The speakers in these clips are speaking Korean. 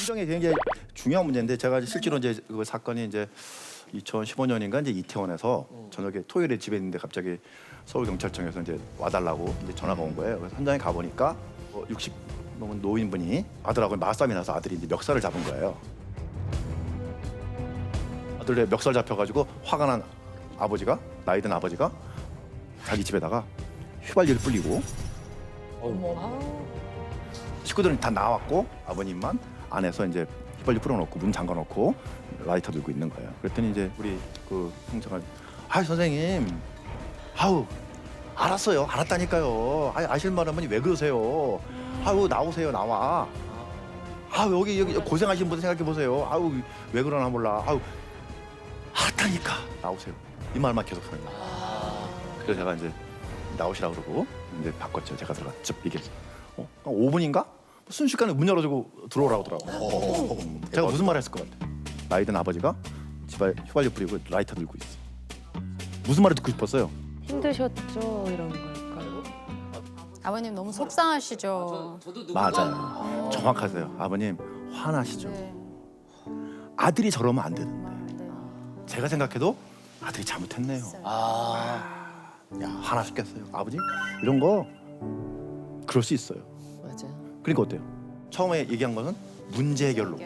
감정이 굉장히 중요한 문제인데 제가 실제로 이제 그 사건이 이제 2015년인가 이제 이태원에서 저녁에 토요일에 집에 있는데 갑자기 서울 경찰청에서 이제 와달라고 이제 전화가 온 거예요. 그래서 현장에 가 보니까 60 넘은 노인분이 아들하고 말싸움이 나서 아들이 이제 멱살을 잡은 거예요. 아들의 멱살 잡혀가지고 화가 난 아버지가 나이 든 아버지가 자기 집에다가 휘발유를 뿌리고 식구들은 다 나왔고 아버님만 안에서 이제 휘발유 뿌려놓고 문 잠가놓고 라이터 들고 있는 거예요. 그랬더니 이제 우리 그 형사가 선생님 알았어요. 알았다니까요. 아실 만하면 왜 그러세요? 나오세요. 나와. 여기 고생하신 분 생각해 보세요. 왜 그러나 몰라. 알았다니까. 나오세요. 이 말만 계속 하는 거예요. 그래서 제가 이제 나오시라고 그러고 이제 바꿨죠. 제가 들어가 이게 5분인가? 순식간에 문 열어주고 들어오라고 하더라고요. 제가 무슨 말 했을 것 같아요? 나이 든 아버지가 집에 휘발유 뿌리고 라이터 들고 있어. 무슨 말을 듣고 싶었어요? 힘드셨죠? 이런 걸까요? 아버님 너무 속상하시죠. 맞아요. 정확하세요. 아버님 화나시죠. 네. 아들이 저러면 안 되는데 제가 생각해도 아들이 잘못했네요. 화나 죽겠어요. 아버지 이런 거 그럴 수 있어요. 맞아요. 그러니까 어때요? 처음에 얘기한 것은 문제 해결로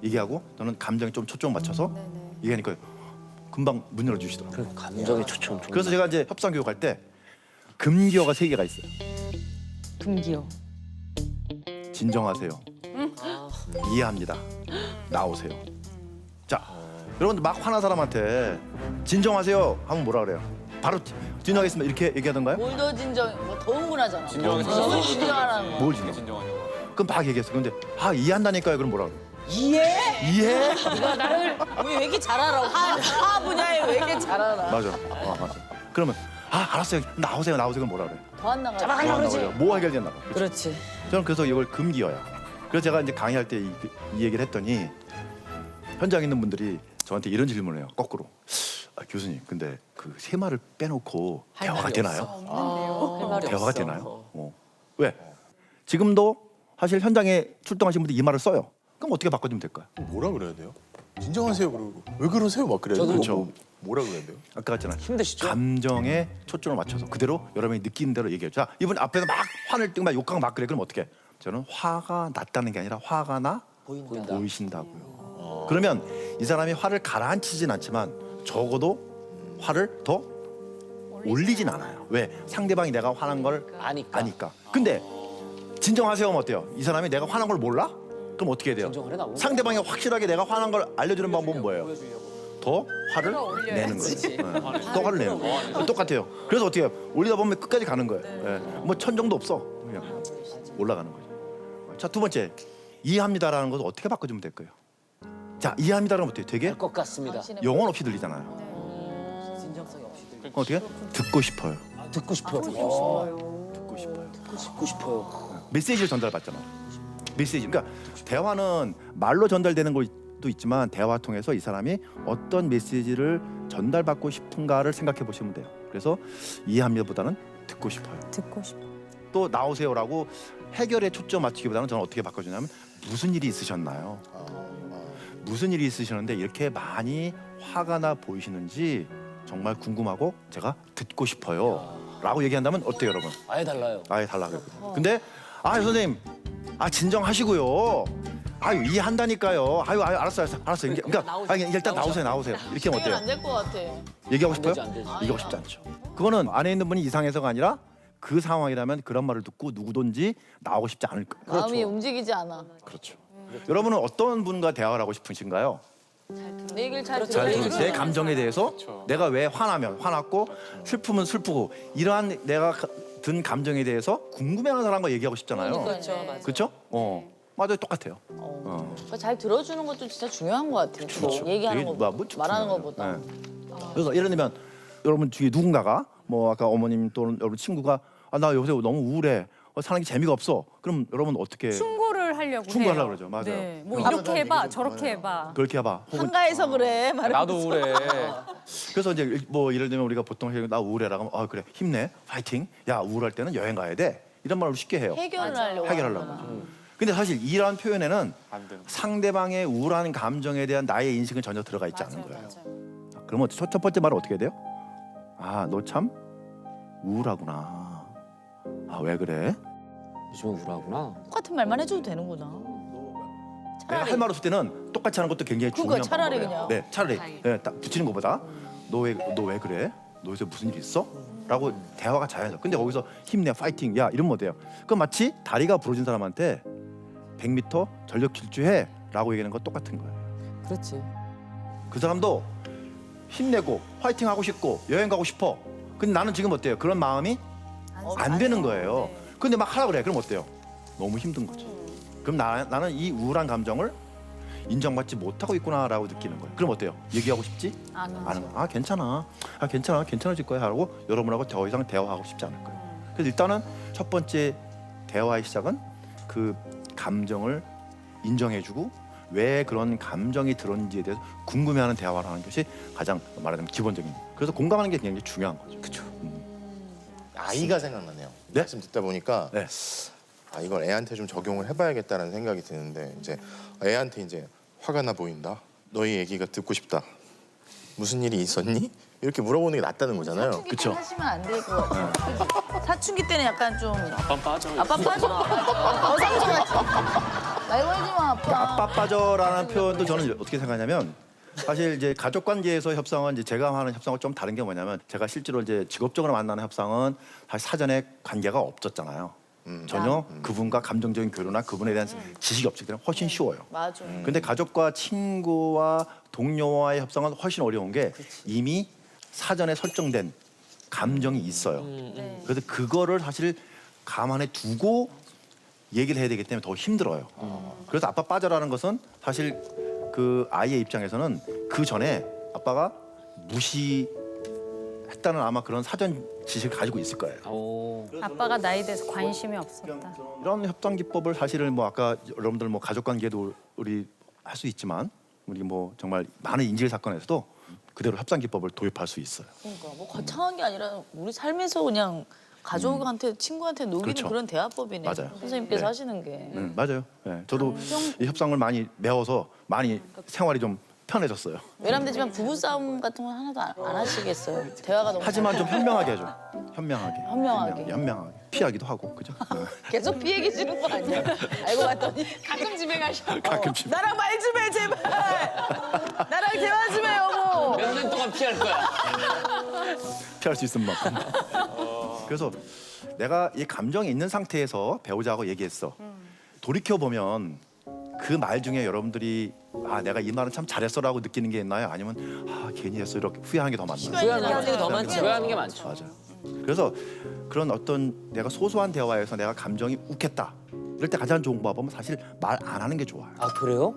얘기하고 저는 감정에 좀 초점 맞춰서 얘기하니까 금방 문 열어주시더라고요. 감정의 초점. 그래서 제가 이제 협상 교육할 때 금기어가 3개가 있어요. 금기어. 진정하세요. 이해합니다. 나오세요. 자, 여러분들 막 화난 사람한테 진정하세요 하면 뭐라 그래요? 바로 진정하겠습니다 이렇게 얘기하던가요? 뭘 더 진정, 뭐 더 흥분하잖아. 진정하겠습니다. 진정하라는 거. 뭘 진정? 그럼 막 얘기했어. 근데 이해한다니까요. 그럼 뭐라 그래요? 이해? 네가 나를 왜 이렇게 잘 알아? 화 분야에 왜 이렇게 잘 알아? 맞아. 맞아. 그러면 알았어요. 나오세요. 그럼 뭐라 그래요? 더 안 나가. 뭐 그러지? 뭐 해결됐나 봐. 그렇지. 저는 그래서 이걸 금기어야. 그래서 제가 이제 강의할 때 이 얘기를 했더니 현장에 있는 분들이 저한테 이런 질문을 해요. 거꾸로. 교수님, 근데 그 세 말을 빼놓고 대화가 되나요? 대화가 되나요? 왜? 지금도 사실 현장에 출동하신 분들이 이 말을 써요. 그럼 어떻게 바꿔주면 될까요? 뭐라 그래야 돼요? 진정하세요 그러고 왜 그러세요 막 그래요. 그렇죠. 뭐라 그래야 돼요? 아까 했잖아요. 힘드시죠? 감정에 초점을 맞춰서 그대로 여러분이 느끼는 대로 얘기해요. 자, 이분 앞에서 막 화낼 때막 욕하고 막 그래. 그럼 어떻게 해? 저는 화가 났다는 게 아니라 화가 나 보이신다고요. 그러면 이 사람이 화를 가라앉히진 않지만 적어도 화를 더 올리진 않아요. 왜? 상대방이 내가 화난 걸 아니까. 근데 진정하세요 하면 어때요? 이 사람이 내가 화난 걸 몰라? 그럼 어떻게 해야 돼요? 상대방이 확실하게 내가 화난 걸 알려주는 방법은 뭐예요? 더 화를 내는 거예요. 더 화를 내는 거예요. 똑같아요. 그래서 어떻게 해요? 올리다 보면 끝까지 가는 거예요. 뭐 천 정도 없어. 그냥 올라가는 거죠. 자, 두 번째. 이해합니다라는 것을 어떻게 바꿔주면 될까요? 자, 이해합니다라는 어때요? 되게 것 같습니다. 영혼 없이 들리잖아요. 진정성이 없이 들려. 어떻게? 듣고 싶어요. 듣고 싶어요. 듣고 싶어요. 듣고 싶어요. 메시지를 전달받잖아. 메시지. 그러니까 대화는 말로 전달되는 것도 있지만 대화 통해서 이 사람이 어떤 메시지를 전달받고 싶은가를 생각해 보시면 돼요. 그래서 이해합니다보다는 듣고 싶어요. 듣고 싶어. 또 나오세요라고 해결에 초점 맞추기보다는 저는 어떻게 바꿔주냐면 무슨 일이 있으셨나요? 무슨 일이 있으셨는데 이렇게 많이 화가 나 보이시는지 정말 궁금하고 제가 듣고 싶어요. 라고 얘기한다면 어때요, 여러분? 아예 달라요. 아예 달라요. 근데 선생님, 진정하시고요. 이해한다니까요. 알았어요. 그러니까 일단 나오세요. 이렇게 하면 어때요? 안될 것 같아. 얘기하고 싶어요? 안 되지. 얘기하고 싶지 않죠. 그거는 안에 있는 분이 이상해서가 아니라 그 상황이라면 그런 말을 듣고 누구든지 나오고 싶지 않을 거예요. 마음이 움직이지 않아. 그렇죠. 여러분은 어떤 분과 대화를 하고 싶으신가요? 내 얘기를 잘 잘 들어. 들으세요. 내 감정에 대해서 내가 왜 화나면 화났고 슬프면 슬프고 이러한 내가 든 감정에 대해서 궁금해하는 사람과 얘기하고 싶잖아요. 그렇죠, 맞아요. 그렇죠? 맞아요, 똑같아요. 잘 들어주는 것도 진짜 중요한 것 같아요. 그렇죠. 얘기하는 되게 것보다, 말하는 중요해요. 것보다. 그래서 예를 들면 여러분 중에 누군가가 뭐 아까 어머님 또는 여러분 친구가 나 요새 너무 우울해. 사는 게 재미가 없어. 그럼 여러분 어떻게 충고를 하려고 충고하려고 해요. 그러죠. 맞아요. 네. 뭐 이렇게 해봐, 저렇게 해봐. 그렇게 해봐. 혹은 한가해서 그래. 나도 우울해. 그래서 이제 뭐 예를 들면 우리가 보통 나 우울해라고 하면 그래 힘내 파이팅. 야 우울할 때는 여행 가야 돼. 이런 말로 쉽게 해요. 해결을 하려고. 해결하려고. 근데 사실 이러한 표현에는 상대방의 우울한 감정에 대한 나의 인식은 전혀 들어가 있지 않은 거예요. 그러면 첫 번째 말은 어떻게 돼요? 아, 너 참 우울하구나. 아, 왜 그래? 요즘에 우울하구나. 똑같은 말만 해줘도 되는구나. 내가 할 말 없을 때는 똑같이 하는 것도 굉장히 그러니까 중요한 차라리 방법이에요. 그냥. 네, 차라리 네, 딱 붙이는 것보다 너 왜 그래? 너 요새 무슨 일 있어? 라고 대화가 자연스러워. 근데 거기서 힘내, 파이팅, 야 이러면 어때요? 그건 마치 다리가 부러진 사람한테 100m 전력 질주해 라고 얘기하는 건 똑같은 거예요. 그렇지. 그 사람도 힘내고 파이팅 하고 싶고 여행 가고 싶어. 근데 나는 지금 어때요? 그런 마음이 안 되는 거예요. 근데 막 하라 그래. 그럼 어때요? 너무 힘든 거지. 그럼 나는 이 우울한 감정을 인정받지 못하고 있구나라고 느끼는 거예요. 그럼 어때요? 얘기하고 싶지? 않은 거. 아 괜찮아. 아 괜찮아. 괜찮아질 거야 하고 여러분하고 더 이상 대화하고 싶지 않을 거예요. 그래서 일단은 첫 번째 대화의 시작은 그 감정을 인정해주고 왜 그런 감정이 들었는지에 대해서 궁금해하는 대화를 하는 것이 가장 말하자면 기본적인. 그래서 공감하는 게 굉장히 중요한 거죠. 그렇죠. 아이가 생각나네요. 네? 말씀 듣다 보니까 네. 아 이걸 애한테 좀 적용을 해봐야겠다는 생각이 드는데 이제 애한테 이제 화가 나 보인다. 너희 얘기가 듣고 싶다. 무슨 일이 있었니? 이렇게 물어보는 게 낫다는 거잖아요. 사춘기 그쵸. 때 하시면 안 될 것 같아요. 사춘기 때는 약간 좀 아빠 빠져. 아빠 빠져. 어상처같이. 말 걸지 마 아빠. 아빠 빠져라는 표현도 저는 어떻게 생각하냐면 사실 이제 가족 관계에서 협상은 이제 제가 하는 협상과 좀 다른 게 뭐냐면 제가 실제로 이제 직업적으로 만나는 협상은 사실 사전에 관계가 없었잖아요. 전혀 그분과 감정적인 교류나 그분에 대한 지식이 없기 때문에 훨씬 쉬워요. 맞아. 근데 가족과 친구와 동료와의 협상은 훨씬 어려운 게 이미 사전에 설정된 감정이 있어요. 그래서 그거를 사실 감안해 두고 얘기를 해야 되기 때문에 더 힘들어요. 그래서 아빠 빠져라는 것은 사실 그 아이의 입장에서는 그 전에 아빠가 무시했다는 아마 그런 사전 지식을 가지고 있을 거예요. 오. 아빠가 나에 대해서 관심이 없었다. 이런 협상 기법을 사실은 뭐 아까 여러분들 뭐 가족 관계도 우리 할 수 있지만 우리 뭐 정말 많은 인질 사건에서도 그대로 협상 기법을 도입할 수 있어요. 그러니까 뭐 거창한 게 아니라 우리 삶에서 그냥 가족한테 친구한테 녹이는 그렇죠. 그런 대화법이네. 맞아요. 선생님께서 네. 하시는 게. 맞아요. 네, 저도 이 협상을 많이 배워서 많이 생활이 좀 편해졌어요. 외람되지만 부부 싸움 같은 건 하나도 안 하시겠어요. 대화가 너무 하지만 좀 현명하게 하죠. 현명하게. 현명하게. 현명하게. 피하기도 하고, 그죠? 네. 계속 피해 계시는 거 아니야? 알고 봤더니 가끔 집에 가셔. 가끔 집. 나랑 말 좀 해 제발. 나랑 대화 좀 해 여보. 몇 년 동안 피할 거야. 피할 수 있는 만큼. 그래서 내가 이 감정이 있는 상태에서 배우자하고 얘기했어. 돌이켜 보면 그 말 중에 여러분들이 아 내가 이 말은 참 잘했어라고 느끼는 게 있나요? 아니면 아 괜히 했어 이렇게 후회하는 게 더 많나요? 후회하는 게 더 많지. 후회하는 게 많죠. 맞아요. 그래서 그런 어떤 내가 소소한 대화에서 내가 감정이 욱했다. 이럴 때 가장 좋은 방법은 사실 말 안 하는 게 좋아요. 아 그래요?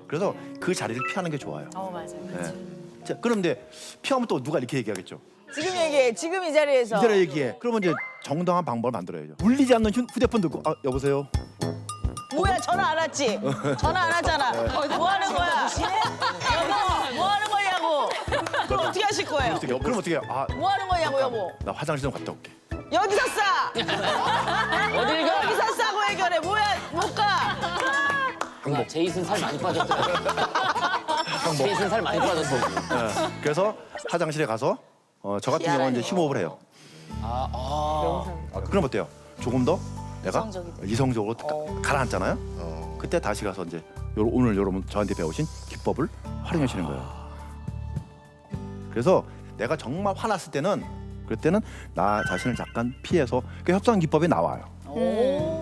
그래서 그 자리를 피하는 게 좋아요. 맞아요. 네. 자, 그런데 피하면 또 누가 이렇게 얘기하겠죠? 지금 얘기해. 지금 이 자리에서. 이대로 얘기해. 그러면 이제 정당한 방법을 만들어야죠. 울리지 않는 휴대폰 듣고 아 여보세요. 뭐야 전화 안 왔지? 전화 안 왔잖아. 뭐 하는 거야? 여보 뭐 하는 거냐고. 그럼 어떻게 하실 거예요? 그럼 어떻게 해요? 아, 뭐 하는 거냐고 여보. 나 화장실 좀 갔다 올게. 여기서 싸. 어딜 가? 여기서 싸고 해결해. 뭐야 못 가. 항복. 제이슨 살 많이 빠졌어. 제이슨 살 많이 빠졌어. 네. 그래서 화장실에 가서 저 같은 경우는 이제 심호흡을 해요. 그럼 어때요? 조금 더 내가 이성적이 돼. 이성적으로 가라앉잖아요. 그때 다시 가서 이제 오늘 여러분 저한테 배우신 기법을 활용하시는 거예요. 그래서 내가 정말 화났을 때는 그럴 때는 나 자신을 잠깐 피해서 그 협상 기법이 나와요.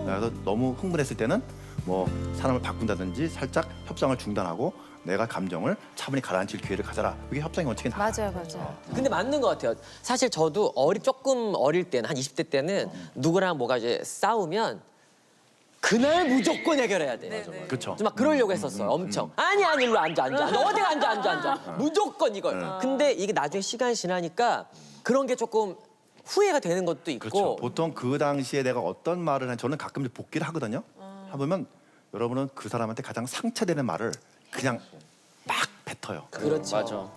그래서 너무 흥분했을 때는 뭐 사람을 바꾼다든지 살짝 협상을 중단하고 내가 감정을 차분히 가라앉힐 기회를 가져라. 그게 협상의 원칙이 나와요. 맞아요. 근데 맞는 것 같아요. 사실 저도 조금 어릴 때는 한 20대 때는 누구랑 뭐가 이제 싸우면 그날 무조건 해결해야 돼. 그렇죠. 막 그러려고 했었어요. 엄청. 아니 일로 앉아. 어디가 앉아. 무조건 이걸. 근데 이게 나중에 시간이 지나니까 그런 게 조금 후회가 되는 것도 있고. 그렇죠. 보통 그 당시에 내가 어떤 말을 한 저는 가끔 복기를 하거든요. 해보면 여러분은 그 사람한테 가장 상처되는 말을 그냥 막 뱉어요. 그렇죠. 맞아.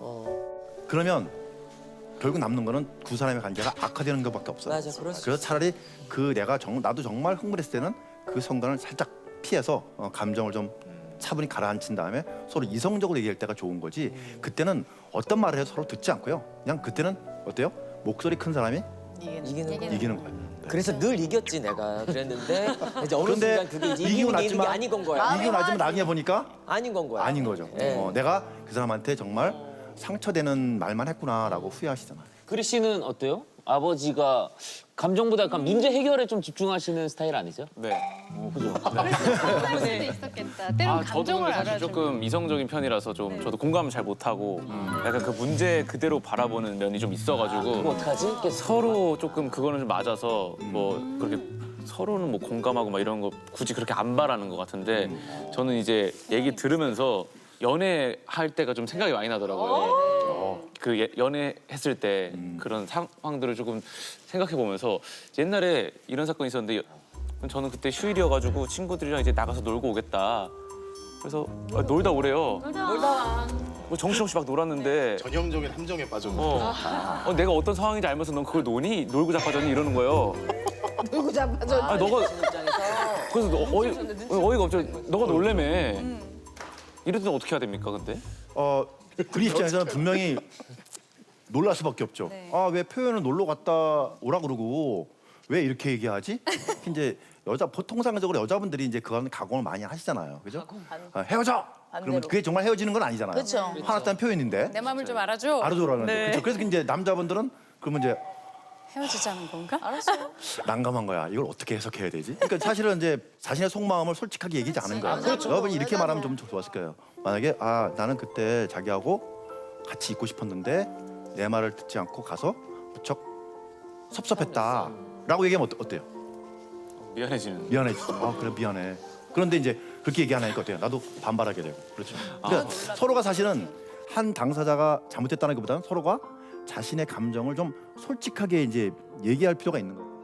그러면 결국 남는 거는 그 사람의 관계가 악화되는 것밖에 없어요. 맞아, 그럴 수 그래서 차라리 그 내가 나도 정말 흥분했을 때는 그 순간을 살짝 피해서 감정을 좀 차분히 가라앉힌 다음에 서로 이성적으로 얘기할 때가 좋은 거지. 그때는 어떤 말을 해도 서로 듣지 않고요. 그냥 그때는 어때요? 목소리 큰 사람이 이기는 거. 이기는 거예요. 그래서 늘 이겼지 내가 그랬는데 이제 어느 그런데 순간 그게 이제 이기고 이기는 게 났지만 아닌 건 거야. 이기고 나지만 나중에 보니까 아닌 건 거야. 아닌 거죠. 네. 내가 그 사람한테 정말 상처되는 말만 했구나라고 후회하시잖아요. 그리 씨는 어때요? 아버지가 감정보다 약간 문제 해결에 좀 집중하시는 스타일 아니죠? 네. 그죠? 그럴 수도 있었겠다. 때론 저도 감정을 근데 사실 알아주는. 조금 이성적인 편이라서 좀 저도 공감을 잘 못하고 약간 그 문제 그대로 바라보는 면이 좀 그거 있어가지고 어떡하지? 이렇게 서로 조금 그거는 좀 맞아서 뭐 그렇게 서로는 뭐 공감하고 막 이런 거 굳이 그렇게 안 바라는 것 같은데 저는 이제 얘기 들으면서 연애할 때가 좀 생각이 많이 나더라고요. 그 연애했을 때 그런 상황들을 조금 생각해 보면서 옛날에 이런 사건이 있었는데 저는 그때 휴일이어가지고 친구들이랑 이제 나가서 놀고 오겠다. 그래서 놀다 오래요. 뭐 정신없이 막 놀았는데 전형적인 함정에 빠졌는 내가 어떤 상황인지 알면서 넌 그걸 노니? 놀고 자빠졌니? 이러는 거예요. 놀고 자빠졌니? 아, 너가 그래서 어이가 없죠. 너가 놀래며. 이럴 때는 어떻게 해야 됩니까, 근데? 그리 입장에서는 분명히 놀랄 수밖에 없죠. 아, 왜 표현을 놀러 갔다 오라 그러고 왜 이렇게 얘기하지? 이제 통상적으로 여자분들이 이제 그런 각오를 많이 하시잖아요. 그죠? 헤어져! 그러면 그게 정말 헤어지는 건 아니잖아요. 그렇죠. 화났다는 표현인데. 내 마음을 좀 알아줘. 알아줘라는데. 네. 그렇죠. 그래서 이제 남자분들은 그러면 이제 헤어지자는 건가? 난감한 거야. 이걸 어떻게 해석해야 되지? 그러니까 사실은 이제 자신의 속마음을 솔직하게 얘기하지 않은 거예요. 여러분이 이렇게 말하면 좀 좋았을 거예요. 만약에 나는 그때 자기하고 같이 있고 싶었는데 내 말을 듣지 않고 가서 무척 섭섭했다라고 얘기하면 어때요? 미안해지는. 미안해지죠. 그래 미안해. 그런데 이제 그렇게 얘기 안 하니까 어때요? 나도 반발하게 되고. 그렇죠. 그러니까 서로가 사실은 한 당사자가 잘못했다는 것보다는 서로가 자신의 감정을 좀 솔직하게 이제 얘기할 필요가 있는 거예요.